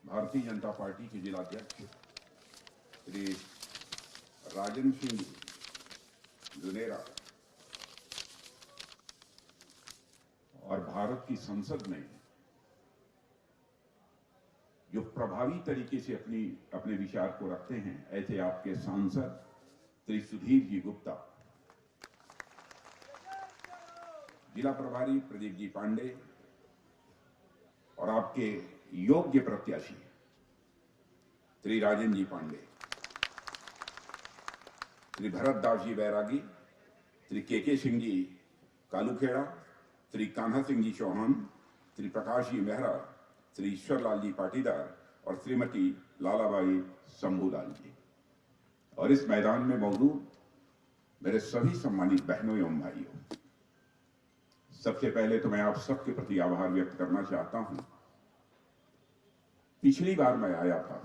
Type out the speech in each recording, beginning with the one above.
Bharatiya Janata party के जिलाध्यक्ष श्री राजन सिंह जुनेरा और भारत की संसद में जो प्रभावी तरीके से अपने विचार को रखते हैं, ऐसे आपके सांसद श्री सुधीर जी गुप्ता, जिला प्रभारी प्रदीप जी पांडे और आपके योग्य प्रत्याशी श्री राजन जी पांडे, श्री भरत दास जी बैरागी, श्री के सिंह जी कालूखेड़ा, श्री कान्हा सिंह जी चौहान, श्री प्रकाश जी मेहरा, श्री ईश्वर लाल जी पाटीदार और श्रीमती लालाबाई शंभूलाल जी, और इस मैदान में मौजूद मेरे सभी सम्मानित बहनों एवं भाइयों, सबसे पहले तो मैं आप सबके प्रति आभार व्यक्त करना चाहता हूं। पिछली बार मैं आया था,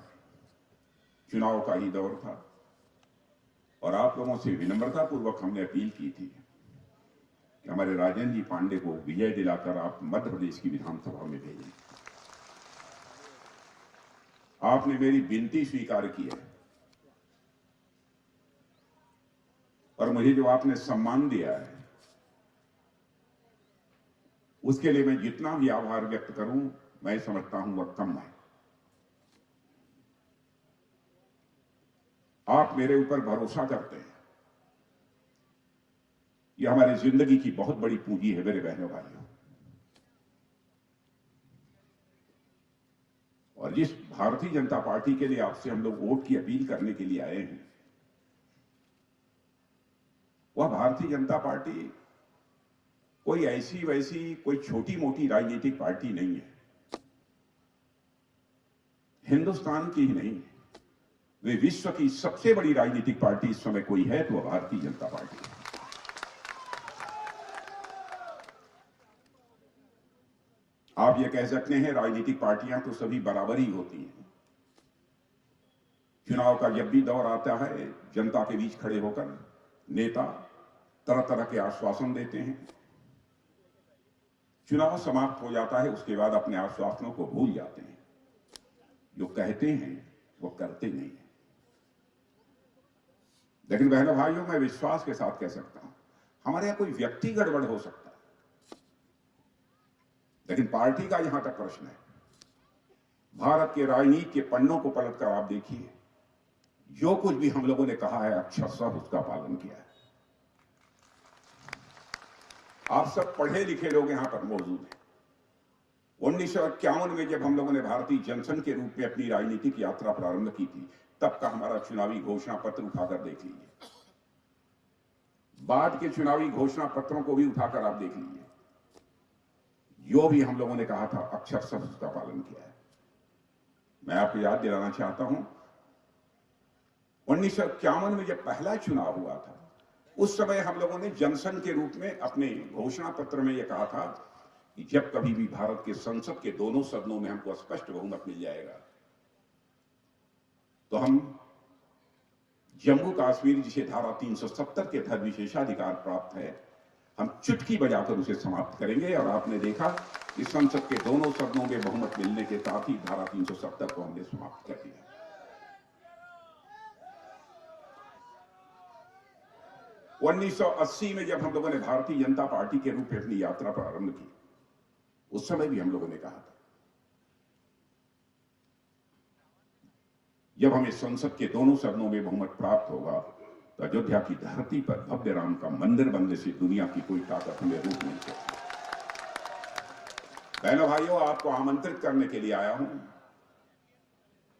चुनाव का ही दौर था और आप लोगों से विनम्रता पूर्वक हमने अपील की थी कि हमारे राजन जी पांडे को विजय दिलाकर आप मध्य प्रदेश की विधानसभा में भेजें। आपने मेरी विनती स्वीकार की है और मुझे जो आपने सम्मान दिया है उसके लिए मैं जितना भी आभार व्यक्त करूं, मैं समझता हूं वह कम है। आप मेरे ऊपर भरोसा करते हैं, यह हमारी जिंदगी की बहुत बड़ी पूंजी है मेरे बहनों भाइयों। और जिस भारतीय जनता पार्टी के लिए आपसे हम लोग वोट की अपील करने के लिए आए हैं, वह भारतीय जनता पार्टी कोई ऐसी वैसी कोई छोटी मोटी राजनीतिक पार्टी नहीं है, हिंदुस्तान की ही नहीं, वे विश्व की सबसे बड़ी राजनीतिक पार्टी इस समय कोई है तो वह भारतीय जनता पार्टी है। आप ये कह सकते हैं राजनीतिक पार्टियां तो सभी बराबर ही होती हैं। चुनाव का जब भी दौर आता है, जनता के बीच खड़े होकर नेता तरह तरह के आश्वासन देते हैं। चुनाव समाप्त हो जाता है, उसके बाद अपने आश्वासनों को भूल जाते हैं। जो कहते हैं वो करते नहीं हैं। लेकिन बहनों भाइयों, मैं विश्वास के साथ कह सकता हूं, हमारे यहां कोई व्यक्ति गड़बड़ हो सकता है, लेकिन पार्टी का यहां तक प्रश्न है। भारत के राजनीति के पन्नों को पलटकर आप देखिए, जो कुछ भी हम लोगों ने कहा है अक्षरशः उसका पालन किया है। आप सब पढ़े लिखे लोग यहां पर मौजूद हैं। 1951 में जब हम लोगों ने भारतीय जनसंघ के रूप में अपनी राजनीतिक यात्रा प्रारंभ की थी, तब का हमारा चुनावी घोषणा पत्र उठाकर देख लीजिए। बाद के चुनावी घोषणा पत्रों को भी उठाकर आप देख लीजिए। जो भी हम लोगों ने कहा था अक्षरशः उसका पालन किया है। मैं आपको याद दिलाना चाहता हूं, 1951 में जब पहला चुनाव हुआ था, उस समय हम लोगों ने जनसंघ के रूप में अपने घोषणा पत्र में यह कहा था कि जब कभी भी भारत के संसद के दोनों सदनों में हमको स्पष्ट बहुमत मिल जाएगा तो हम जम्मू कश्मीर, जिसे धारा 370 के तहत विशेषाधिकार प्राप्त है, हम चुटकी बजाकर उसे समाप्त करेंगे। और आपने देखा कि संसद के दोनों सदनों में बहुमत मिलने के साथ ही धारा 370 को हमने समाप्त कर दिया। सन 1980 में जब हम लोगों ने भारतीय जनता पार्टी के रूप में अपनी यात्रा प्रारंभ की, उस समय भी हम लोगों ने कहा था जब हमें संसद के दोनों सदनों में बहुमत प्राप्त होगा तो अयोध्या की धरती पर भव्य राम का मंदिर बनने से दुनिया की कोई ताकत हमें रोक नहीं सकती। बहनों भाइयों, आपको आमंत्रित करने के लिए आया हूं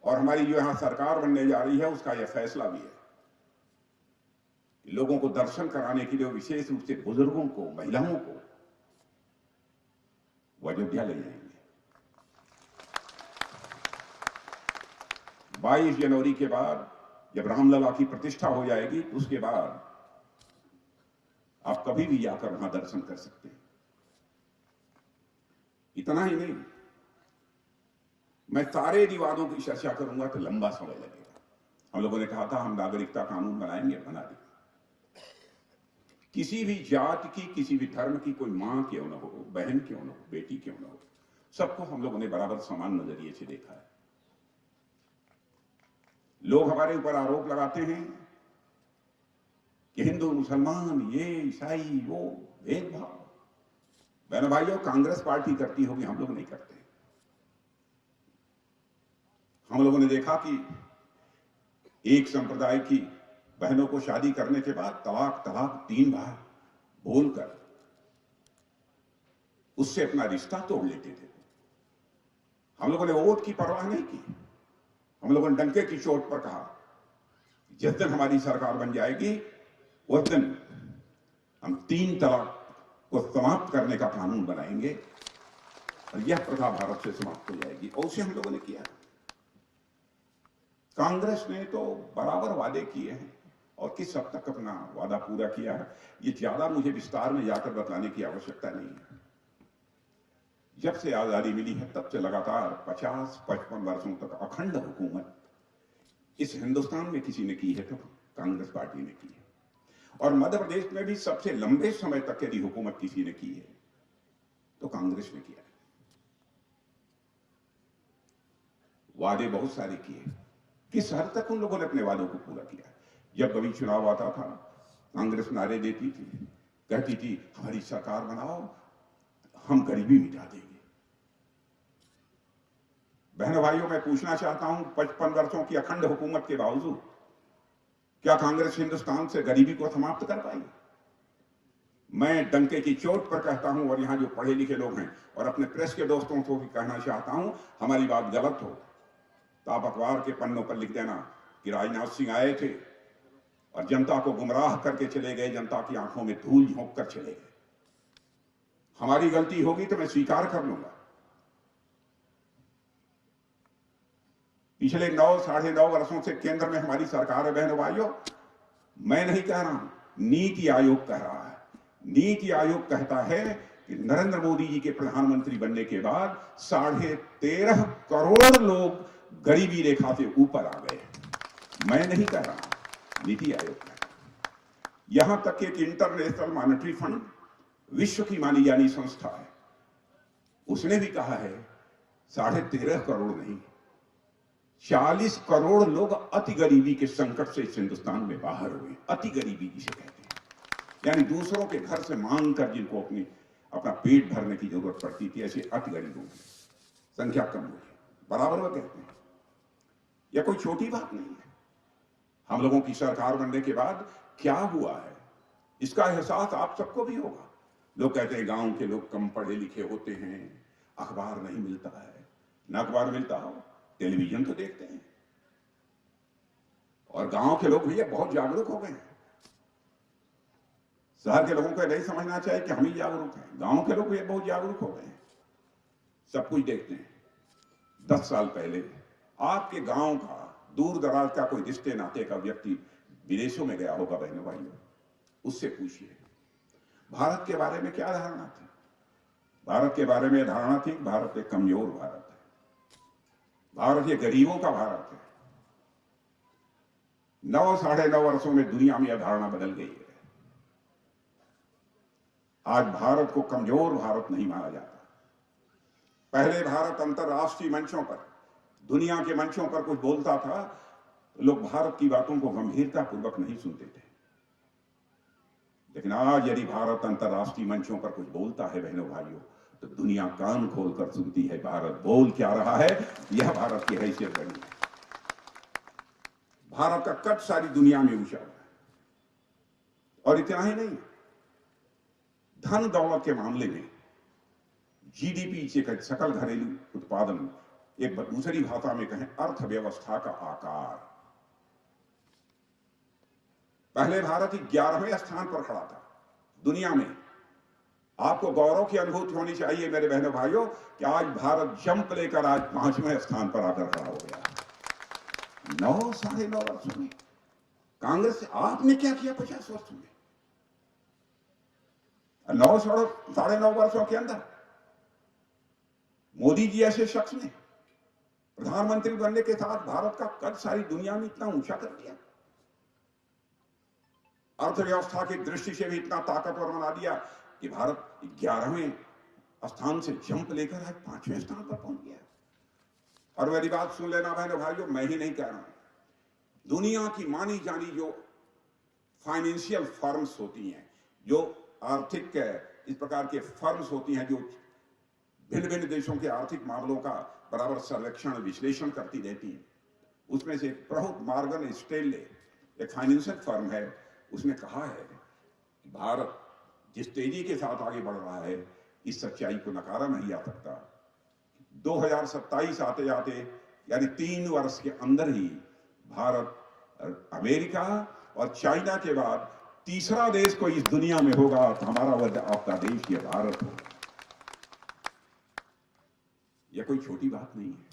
और हमारी जो यहां सरकार बनने जा रही है उसका यह फैसला भी है कि लोगों को दर्शन कराने के लिए, विशेष रूप से बुजुर्गों को, महिलाओं को, वो अयोध्या ले जाएंगे। 22 जनवरी के बाद जब रामलला की प्रतिष्ठा हो जाएगी, तो उसके बाद आप कभी भी जाकर वहां दर्शन कर सकते हैं। इतना ही नहीं, मैं सारे विवादों की चर्चा करूंगा तो लंबा समय लगेगा। हम लोगों ने कहा था हम नागरिकता कानून बनाएंगे, बना देंगे। किसी भी जात की, किसी भी धर्म की कोई मां क्यों न हो, बहन क्यों न हो, बेटी क्यों न हो, सबको हम लोगों ने बराबर समान नजरिए से देखा है। लोग हमारे ऊपर आरोप लगाते हैं कि हिंदू मुसलमान, ये ईसाई, वो भेदभाव। बहनों भाइयों, कांग्रेस पार्टी करती होगी, हम लोग नहीं करते। हम लोगों ने देखा कि एक संप्रदाय की बहनों को शादी करने के बाद तलाक तलाक 3 बार बोलकर उससे अपना रिश्ता तोड़ लेते थे। हम लोगों ने वोट की परवाह नहीं की। हम लोगों ने डंके की चोट पर कहा, जिस दिन हमारी सरकार बन जाएगी उस दिन हम 3 तलाक को समाप्त करने का कानून बनाएंगे और यह प्रथा भारत से समाप्त हो जाएगी। और उसे हम लोगों ने किया। कांग्रेस ने तो बराबर वादे किए हैं और किस हद तक अपना वादा पूरा किया है, ये ज्यादा मुझे विस्तार में जाकर बतलाने की आवश्यकता नहीं है। जब से आजादी मिली है तब से लगातार 50-55 वर्षों तक अखंड हुकूमत इस हिंदुस्तान में किसी ने की है तो कांग्रेस पार्टी ने की है। और मध्य प्रदेश में भी सबसे लंबे समय तक यदि हुकूमत किसी ने की है तो कांग्रेस ने किया है। वादे बहुत सारे किए, किस हद तक उन लोगों ने अपने वादों को पूरा किया। जब कभी चुनाव आता था, कांग्रेस नारे देती थी, कहती थी हमारी सरकार बनाओ, हम गरीबी मिटा देंगे। बहनों भाइयों, मैं पूछना चाहता हूं, 55 वर्षों की अखंड हुकूमत के बावजूद क्या कांग्रेस हिंदुस्तान से गरीबी को समाप्त कर पाई? मैं डंके की चोट पर कहता हूं, और यहां जो पढ़े लिखे लोग हैं और अपने प्रेस के दोस्तों को भी कहना चाहता हूं, हमारी बात गलत हो तो आप अखबार के पन्नों पर लिख देना कि राजनाथ सिंह आए थे और जनता को गुमराह करके चले गए, जनता की आंखों में धूल झोंक कर चले गए। हमारी गलती होगी तो मैं स्वीकार कर लूंगा। पिछले 9-9.5 वर्षों से केंद्र में हमारी सरकार है। बहनों भाइयों, मैं नहीं कह रहा हूं, नीति आयोग कह रहा है। नीति आयोग कहता है कि नरेंद्र मोदी जी के प्रधानमंत्री बनने के बाद 13.5 करोड़ लोग गरीबी रेखा से ऊपर आ गए। मैं नहीं कह रहा हूं, नीति आयोग कह रहा है। यहां तक कि एक इंटरनेशनल मॉनेटरी फंड, विश्व की मानी जानी संस्था है, उसने भी कहा है 13.5 करोड़ नहीं, 40 करोड़ लोग अति गरीबी के संकट से इस हिंदुस्तान में बाहर हुए। अति गरीबी जिसे कहते हैं, यानी दूसरों के घर से मांग कर जिनको अपना पेट भरने की जरूरत पड़ती थी, ऐसे अति गरीबों की संख्या कम हुई। बराबर वो कहते हैं, यह कोई छोटी बात नहीं है। हम लोगों की सरकार बनने के बाद क्या हुआ है इसका एहसास आप सबको भी होगा। लोग कहते हैं गांव के लोग कम पढ़े लिखे होते हैं, अखबार नहीं मिलता है। न अखबार मिलता हो, टेलीविजन तो देखते हैं। और गांव के लोग भैया बहुत जागरूक हो गए हैं। शहर के लोगों को नहीं समझना चाहिए कि हम ही जागरूक हैं, गांव के लोग भी बहुत जागरूक हो गए हैं, सब कुछ देखते हैं। 10 साल पहले आपके गांव का दूर दराज का कोई रिश्ते नाते का व्यक्ति विदेशों में गया होगा, बहनों भाइयों, उससे पूछिए भारत के बारे में क्या धारणा थी। भारत के बारे में धारणा थी भारत एक कमजोर भारत है, भारत ये गरीबों का भारत है। 9-9.5 वर्षों में दुनिया में यह धारणा बदल गई है। आज भारत को कमजोर भारत नहीं माना जाता। पहले भारत अंतर्राष्ट्रीय मंचों पर, दुनिया के मंचों पर कुछ बोलता था तो लोग भारत की बातों को गंभीरता पूर्वक नहीं सुनते थे। लेकिन आज यदि भारत अंतर्राष्ट्रीय मंचों पर कुछ बोलता है बहनों भाइयों, तो दुनिया कान खोलकर सुनती है भारत बोल क्या रहा है। यह भारत की हैसियत बनी है। भारत का कद सारी दुनिया में ऊंचा है। और इतना ही नहीं, धन दौलत के मामले में जीडीपी से सकल घरेलू उत्पादन, एक दूसरी भाषा में कहें अर्थव्यवस्था का आकार, पहले भारत 11वें स्थान पर खड़ा था दुनिया में। आपको गौरव की अनुभूति होनी चाहिए मेरे बहनों भाइयों कि आज भारत जंप लेकर आज 5वें स्थान पर आकर खड़ा हो गया। 9-9.5 वर्षों में कांग्रेस से आपने क्या किया 50 वर्षों में? 9-9.5 वर्षों के अंदर मोदी जी ऐसे शख्स ने प्रधानमंत्री बनने के साथ भारत का कद सारी दुनिया में इतना ऊंचा कर दिया, अर्थव्यवस्था की दृष्टि से भी इतना ताकतवर बना दिया कि भारत 11वें स्थान से जंप लेकर आज 5वें स्थान पर पहुंच गया। और मेरी बात सुन लेना बहनों भाइयों, मैं ही नहीं कह रहा हूं, दुनिया की मानी जानी जो फाइनेंशियल फर्म्स होती हैं, जो आर्थिक इस प्रकार के फर्म्स होती हैं जो भिन्न भिन्न देशों के आर्थिक मामलों का बराबर सर्वेक्षण विश्लेषण करती रहती हैं, उसमें से प्रमुख मॉर्गन स्टैनले एक फाइनेंशियल फर्म है, उसने कहा है कि भारत जिस तेजी के साथ आगे बढ़ रहा है, इस सच्चाई को नकारा नहीं जा सकता। 2027 आते आते यानी 3 वर्ष के अंदर ही भारत अमेरिका और चाइना के बाद तीसरा देश कोई इस दुनिया में होगा तो हमारा वह आपका देश ये भारत होगा। यह कोई छोटी बात नहीं है।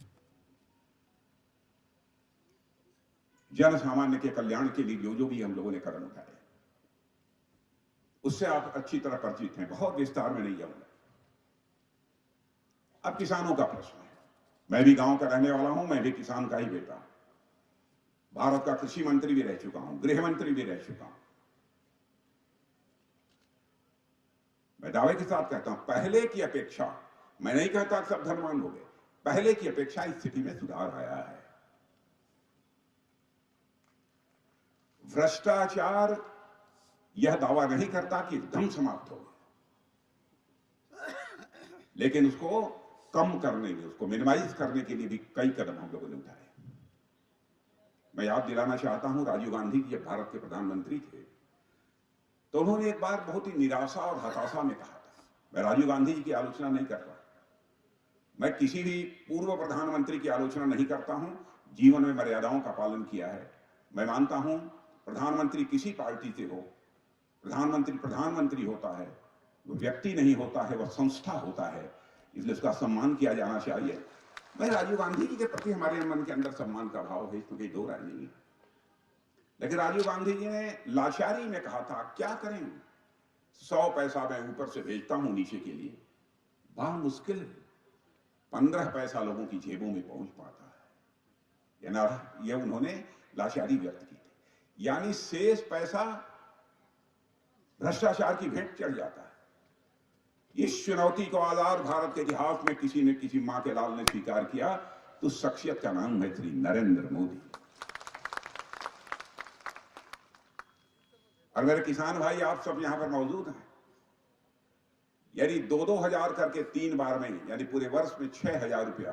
जन सामान्य के कल्याण के लिए जो जो भी हम लोगों ने कदम उठाए उससे आप अच्छी तरह परिचित हैं, बहुत विस्तार में नहीं जाऊंगा। अब किसानों का प्रश्न है। मैं भी गांव का रहने वाला हूं, मैं भी किसान का ही बेटा हूं। भारत का कृषि मंत्री भी रह चुका हूं, गृह मंत्री भी रह चुका हूं। मैं दावे के साथ कहता हूं, पहले की अपेक्षा, मैं नहीं कहता सब धनवान हो गए, पहले की अपेक्षा स्थिति में सुधार आया है। भ्रष्टाचार यह दावा नहीं करता कि एकदम समाप्त हो, लेकिन उसको कम करने में, उसको मिनिमाइज करने के लिए भी कई कदम हम लोगों ने उठाए। मैं याद दिलाना चाहता हूं, राजीव गांधी जी जब भारत के प्रधानमंत्री थे तो उन्होंने एक बार बहुत ही निराशा और हताशा में कहा था। मैं राजीव गांधी जी की आलोचना नहीं करता, मैं किसी भी पूर्व प्रधानमंत्री की आलोचना नहीं करता हूं। जीवन में मर्यादाओं का पालन किया है। मैं मानता हूं प्रधानमंत्री किसी पार्टी से हो, प्रधानमंत्री प्रधानमंत्री होता है, वो व्यक्ति नहीं होता है, वह संस्था होता है, इसलिए उसका सम्मान किया जाना चाहिए। मैं राजीव गांधी जी के प्रति हमारे मन के अंदर सम्मान का भाव है, इसमें कोई दो राय नहीं है। लेकिन राजीव गांधी जी ने लाचारी में कहा था, क्या करें, 100 पैसा मैं ऊपर से भेजता हूं नीचे के लिए, बड़ा मुश्किल 15 पैसा लोगों की जेबों में पहुंच पाता है। यह उन्होंने लाचारी व्यक्त की थी। यानी शेष पैसा भ्रष्टाचार की भेंट चढ़ जाता है। इस चुनौती को आजाद भारत के इतिहास में किसी ने, किसी मां के लाल ने स्वीकार किया तो उस शख्सियत का नाम है श्री नरेंद्र मोदी। और मेरे किसान भाई, आप सब यहां पर मौजूद हैं। यदि 2-2 हजार करके 3 बार में, यानी पूरे वर्ष में 6,000 रुपया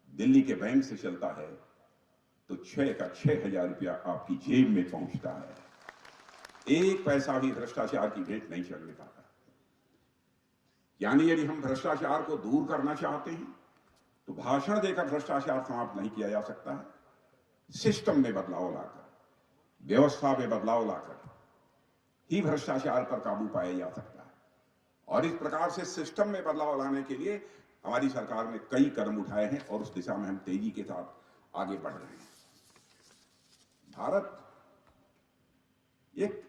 दिल्ली के बैंक से चलता है तो 6 का 6,000 रुपया आपकी जेब में पहुंचता है। एक पैसा भी भ्रष्टाचार की भेंट नहीं चढ़ने पाता। यानी यदि हम भ्रष्टाचार को दूर करना चाहते हैं तो भाषण देकर भ्रष्टाचार समाप्त नहीं किया जा सकता है। सिस्टम में बदलाव लाकर, व्यवस्था में बदलाव लाकर ही भ्रष्टाचार पर काबू पाया जा सकता है। और इस प्रकार से सिस्टम में बदलाव लाने के लिए हमारी सरकार ने कई कदम उठाए हैं और उस दिशा में हम तेजी के साथ आगे बढ़ रहे हैं। भारत एक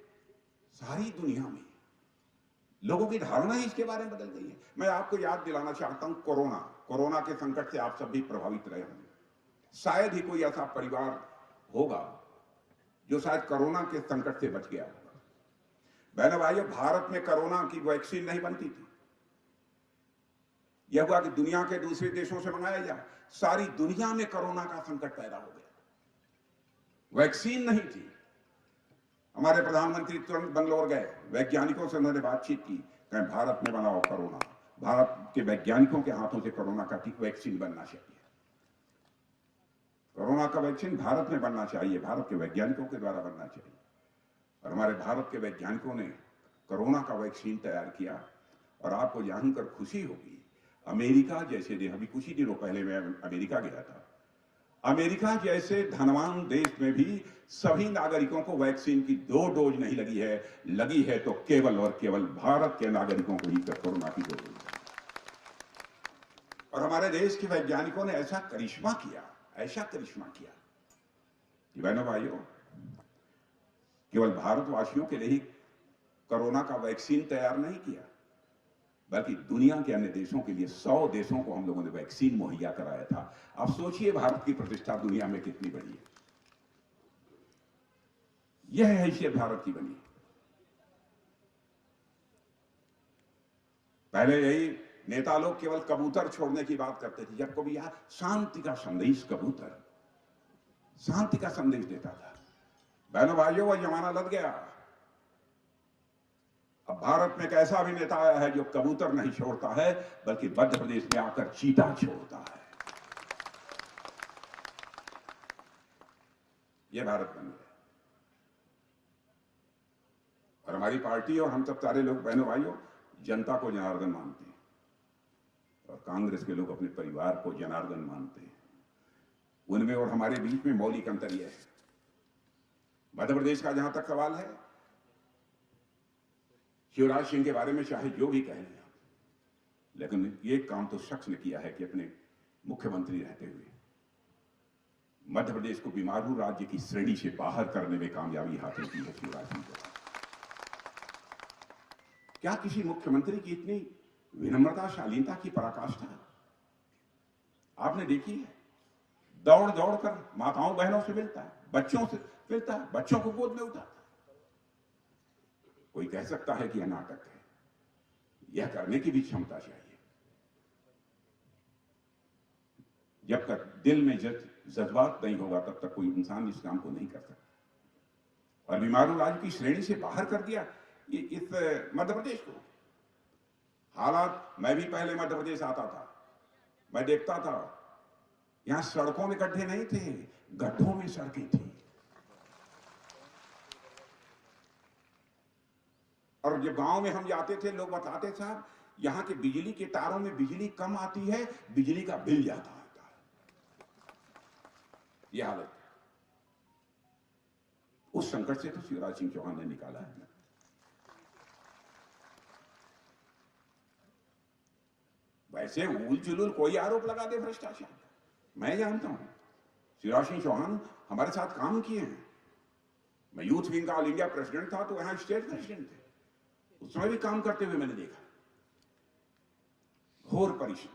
सारी दुनिया में लोगों की धारणा ही इसके बारे में बदल गई है। मैं आपको याद दिलाना चाहता हूं, कोरोना के संकट से आप सब भी प्रभावित रहे होंगे। शायद ही कोई ऐसा परिवार होगा जो शायद कोरोना के संकट से बच गया होगा। बहनों भाइयों, भारत में कोरोना की वैक्सीन नहीं बनती थी। यह हुआ कि दुनिया के दूसरे देशों से मंगाया जाए, सारी दुनिया में कोरोना का संकट पैदा हो गया। वैक्सीन नहीं थी। हमारे प्रधानमंत्री तुरंत बंगलौर गए, वैज्ञानिकों से उन्होंने बातचीत की, कहें भारत में बनाओ कोरोना, भारत के वैज्ञानिकों के हाथों से कोरोना का वैक्सीन बनना चाहिए। कोरोना का वैक्सीन भारत में बनना चाहिए, भारत के वैज्ञानिकों के द्वारा बनना चाहिए। और हमारे भारत के वैज्ञानिकों ने कोरोना का वैक्सीन तैयार किया। और आपको जानकर खुशी होगी, अमेरिका जैसे देश, अभी कुछ ही दिनों पहले मैं अमेरिका गया था, अमेरिका जैसे धनवान देश में भी सभी नागरिकों को वैक्सीन की 2 डोज नहीं लगी है तो केवल और केवल भारत के नागरिकों को ही कोरोना की 2 डोज। और हमारे देश के वैज्ञानिकों ने ऐसा करिश्मा किया कि बहनों भाइयों, केवल भारतवासियों के लिए ही कोरोना का वैक्सीन तैयार नहीं किया, बल्कि दुनिया के अन्य देशों के लिए 100 देशों को हम लोगों ने वैक्सीन मुहैया कराया था। आप सोचिए भारत की प्रतिष्ठा दुनिया में कितनी बड़ी है। यह हैसियत भारत की बनी। पहले यही नेता लोग केवल कबूतर छोड़ने की बात करते थे, जब कभी यहां शांति का संदेश कबूतर, शांति का संदेश देता था। बहनों भाइयों, वह जमाना लग गया। अब भारत में एक ऐसा भी नेता आया है जो कबूतर नहीं छोड़ता है, बल्कि मध्य प्रदेश में आकर चीता छोड़ता है। यह भारत बन गया। और हमारी पार्टी और हम सब सारे लोग, बहनों भाइयों, जनता को जनार्दन मानते हैं और कांग्रेस के लोग अपने परिवार को जनार्दन मानते हैं। उनमें और हमारे बीच में मौलिक अंतर यह है। मध्य प्रदेश का जहां तक सवाल है, शिवराज सिंह के बारे में चाहे जो भी कह लें, लेकिन एक काम तो शख्स ने किया है कि अपने मुख्यमंत्री रहते हुए मध्य प्रदेश को बीमारू राज्य की श्रेणी से बाहर करने में कामयाबी हासिल की है शिवराज सिंह को। क्या किसी मुख्यमंत्री की इतनी विनम्रता, शालीनता की पराकाष्ठा आपने देखी है? दौड़ दौड़ कर माताओं बहनों से मिलता है, बच्चों से मिलता है, बच्चों को गोद में उठाता है। कोई कह सकता है कि यह नाटक है, यह करने की भी क्षमता चाहिए। जब तक दिल में जज्बात नहीं होगा तब तक कोई इंसान इस काम को नहीं कर सकता। और बीमारू राज्य की श्रेणी से बाहर कर दिया इस मध्य प्रदेश को। हालात, मैं भी पहले मध्य प्रदेश आता था, मैं देखता था यहां सड़कों में गड्ढे नहीं थे, गड्ढों में सड़कें थी। और जब गांव में हम जाते थे, लोग बताते साहब यहां के बिजली के तारों में बिजली कम आती है, बिजली का बिल ज्यादा आता है। यह हालत है। उस संकट से तो शिवराज सिंह चौहान ने निकाला है। वैसे उल जुलूल कोई आरोप लगा दे भ्रष्टाचार, मैं जानता हूं शिवराज सिंह चौहान हमारे साथ काम किए हैं। मैं यूथ विंग का ऑल इंडिया प्रेसिडेंट था, तो यहां स्टेट प्रेसिडेंट थे, उस समय भी काम करते हुए मैंने देखा। घोर परिश्रम।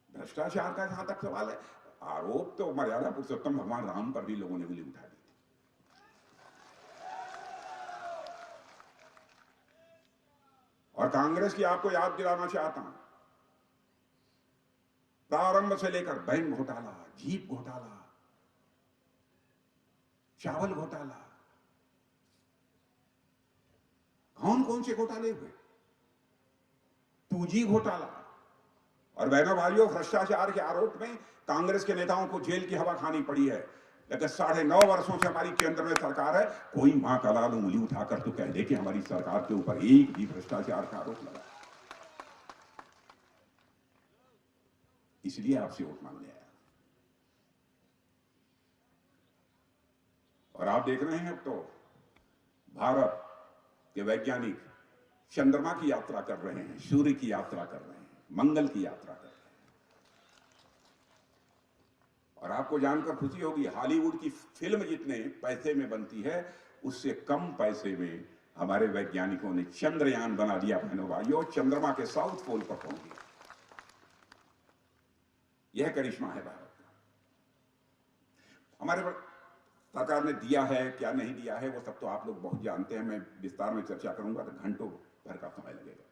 भ्रष्टाचार का जहां तक सवाल है, आरोप तो मर्यादा पुरुषोत्तम भगवान राम पर भी लोगों ने उंगली उठा दी थी। और कांग्रेस की आपको याद दिलाना चाहता हूं, प्रारंभ से लेकर बैंक घोटाला, जीप घोटाला, चावल घोटाला, कौन कौन से घोटाले हुए, 2G घोटाला। और बहनों भाइयों, भ्रष्टाचार के आरोप में कांग्रेस के नेताओं को जेल की हवा खानी पड़ी है। लेकिन 9.5 वर्षों से हमारी केंद्र में सरकार है, कोई मां का लाल उंगली उठाकर तो कह दे कि हमारी सरकार के ऊपर एक भी भ्रष्टाचार का आरोप लगा। इसलिए आपसे वोट मांगने आया। और आप देख रहे हैं अब तो भारत के वैज्ञानिक चंद्रमा की यात्रा कर रहे हैं, सूर्य की यात्रा कर रहे हैं, मंगल की यात्रा कर रहे हैं। और आपको जानकर खुशी होगी, हॉलीवुड की फिल्म जितने पैसे में बनती है, उससे कम पैसे में हमारे वैज्ञानिकों ने चंद्रयान बना दिया। बहनों भाइयों, चंद्रमा के साउथ पोल पर पहुंच गया। यह करिश्मा है भारत का। हमारे सरकार ने दिया है क्या नहीं दिया है, वो सब तो आप लोग बहुत जानते हैं। मैं विस्तार में चर्चा करूंगा तो घंटों भर का समय लगेगा,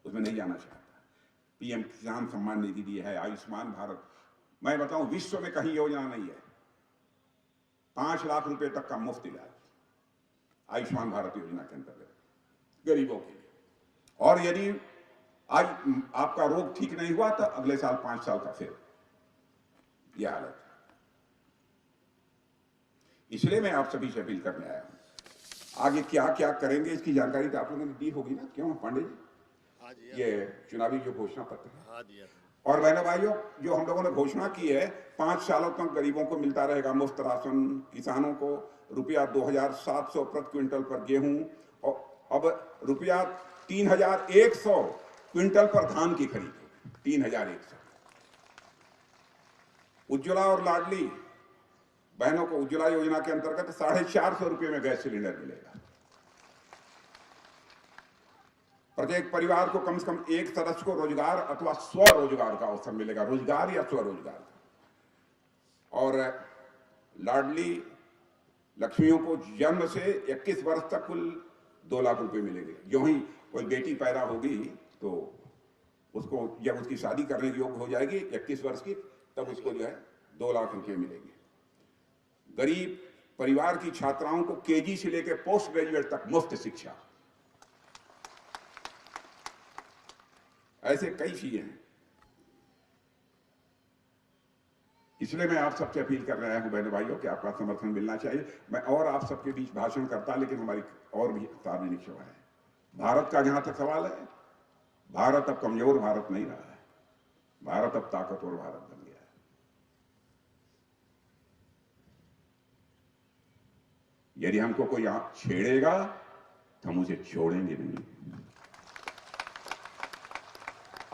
उसमें नहीं जाना चाहता। पीएम किसान सम्मान निधि दी है, आयुष्मान भारत। मैं बताऊं, विश्व में कहीं योजना नहीं है 5 लाख रुपए तक का मुफ्त इलाज आयुष्मान भारत योजना के अंतर्गत गरीबों के लिए। और यदि आज आपका रोग ठीक नहीं हुआ तो अगले साल 5 साल का फिर यह हालत है। इसलिए मैं आप सभी से अपील करने आया हूं। आगे क्या क्या करेंगे इसकी जानकारी तो आप लोगों ने दी होगी ना, क्यों पांडे जी? ये चुनावी जो घोषणा पत्र है। और बहनों भाइयों, जो हम लोगों ने घोषणा की है, 5 सालों तक गरीबों को मिलता रहेगा मुफ्त राशन, किसानों को रुपया 2,700 प्रति क्विंटल पर गेहूं, और अब रुपया 3,100 क्विंटल पर धान की खरीद, 3,100। उज्ज्वला और लाडली बहनों को उज्ज्वला योजना के अंतर्गत 450 रुपये में गैस सिलेंडर मिलेगा। प्रत्येक परिवार को कम से कम एक सदस्य को रोजगार अथवा स्वरोजगार का अवसर मिलेगा, रोजगार या स्वरोजगार। और लाडली लक्ष्मियों को जन्म से 21 वर्ष तक कुल 2 लाख रुपए मिलेंगे। जो ही कोई बेटी पैदा होगी तो उसको, जब उसकी शादी करने के योग्य हो जाएगी 21 वर्ष की, तब उसको जो है 2 लाख रुपए मिलेंगे। गरीब परिवार की छात्राओं को केजी से लेकर पोस्ट ग्रेजुएट तक मुफ्त शिक्षा, ऐसे कई चीजें हैं। इसलिए मैं आप सबसे अपील कर रहा हूं बहनों भाइयों कि आपका समर्थन मिलना चाहिए। मैं और आप सबके बीच भाषण करता, लेकिन हमारी और भी सार्वजनिक सभा है। भारत का जहां तक सवाल है, भारत अब कमजोर भारत नहीं रहा है, भारत अब ताकतवर भारत बन गया है। यदि हमको कोई यहां छेड़ेगा तो हम उसे छोड़ेंगे नहीं।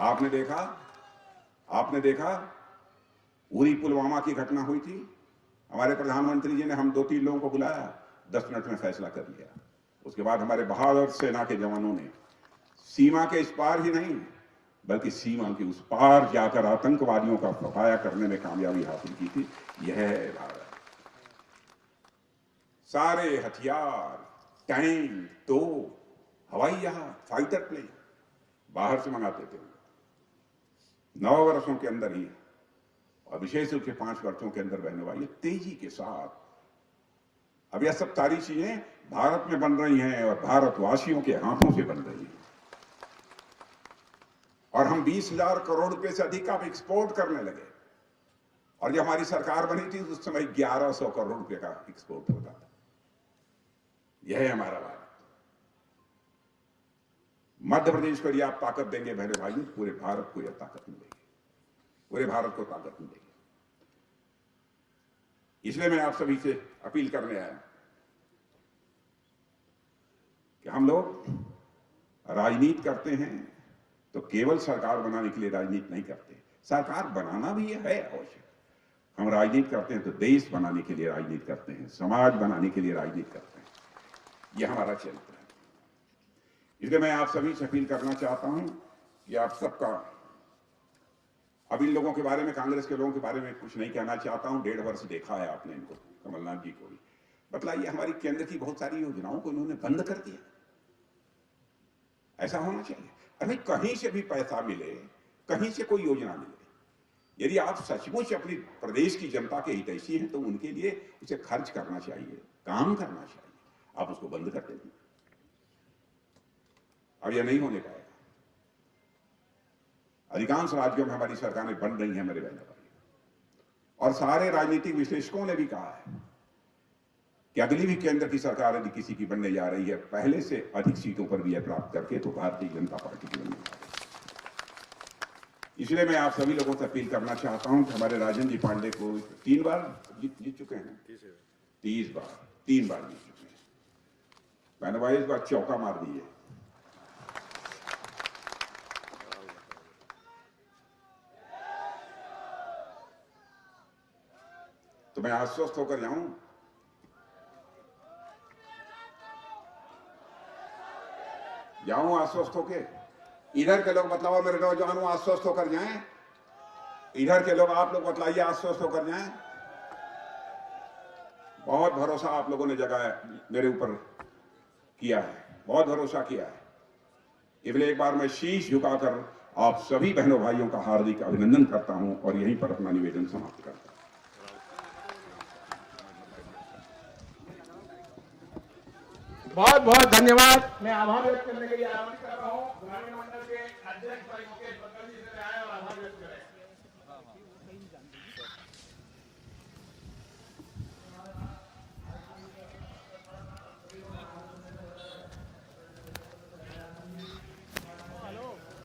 आपने देखा उरी पुलवामा की घटना हुई थी। हमारे प्रधानमंत्री जी ने हम 2-3 लोगों को बुलाया, 10 मिनट में फैसला कर लिया। उसके बाद हमारे बहादुर सेना के जवानों ने सीमा के इस पार ही नहीं बल्कि सीमा के उस पार जाकर आतंकवादियों का सफाया करने में कामयाबी हासिल की थी। यह है भारत। सारे हथियार, टैंक, तोप, हवाई जहाज, फाइटर प्लेन बाहर से मंगाते थे। 9 वर्षों के अंदर ही, और विशेष रूप से 5 वर्षों के अंदर बहने वाली तेजी के साथ अब यह सब सारी चीजें भारत में बन रही हैं और भारतवासियों के हाथों से बन रही हैं। और हम 20,000 करोड़ रुपए से अधिक का एक्सपोर्ट करने लगे। और जब हमारी सरकार बनी थी उस समय 1100 करोड़ रुपए का एक्सपोर्ट होता था। यह है हमारा भारत। मध्य प्रदेश को यदि आप ताकत देंगे बहने भाइयों, पूरे भारत को यह ताकत मिलेगी, पूरे भारत को ताकत मिलेगी। इसलिए मैं आप सभी से अपील करने आया कि हम लोग राजनीति करते हैं तो केवल सरकार बनाने के लिए राजनीति नहीं करते। सरकार बनाना भी है आवश्यक। हम राजनीति करते हैं तो देश बनाने के लिए राजनीति करते हैं, समाज बनाने के लिए राजनीति करते हैं। यह हमारा चरित्र है। इसलिए मैं आप सभी से अपील करना चाहता हूं कि आप सबका, अब इन लोगों के बारे में, कांग्रेस के लोगों के बारे में कुछ नहीं कहना चाहता हूं। 1.5 वर्ष देखा है आपने इनको, कमलनाथ जी को भी। बतलाइए, हमारी केंद्र की बहुत सारी योजनाओं को इन्होंने बंद कर दिया। ऐसा होना चाहिए। अरे कहीं से भी पैसा मिले, कहीं से कोई योजना मिले, यदि आप सचमुच अपनी प्रदेश की जनता के हितैषी हैं तो उनके लिए उसे खर्च करना चाहिए, काम करना चाहिए। आप उसको बंद कर देंगे, अब यह नहीं होने पाएगा। अधिकांश राज्यों में हमारी सरकारें बन रही हैं मेरे बहनों भाई, और सारे राजनीतिक विश्लेषकों ने भी कहा है कि अगली भी केंद्र की सरकार यदि किसी की बनने जा रही है, पहले से अधिक सीटों पर विजय प्राप्त करके, तो भारतीय जनता पार्टी की बनने जा रही है। इसलिए मैं आप सभी लोगों से अपील करना चाहता हूं कि हमारे राजन जी पांडे को 3 बार जीत चुके हैं, 3 बार जीत चुके हैं। मैंने भाई इस बार चौका मार दिए। तो मैं आश्वस्त होकर जाऊं, आश्वस्त होके। इधर के लोग बतलाओ मेरे नौजवानों, आश्वस्त होकर जाएं। इधर के लोग, आप लोग बतलाइए, आश्वस्त होकर जाएं। बहुत भरोसा आप लोगों ने जगाया, मेरे ऊपर किया है, बहुत भरोसा किया है। इसलिए एक बार मैं शीश झुकाकर आप सभी बहनों भाइयों का हार्दिक अभिनंदन करता हूं और यहीं पर अपना निवेदन समाप्त करता हूं। बहुत बहुत धन्यवाद। मैं आभार व्यक्त करने के लिए आमंत्रित कर रहा हूँ ग्रामीण मंडल के अध्यक्ष भाई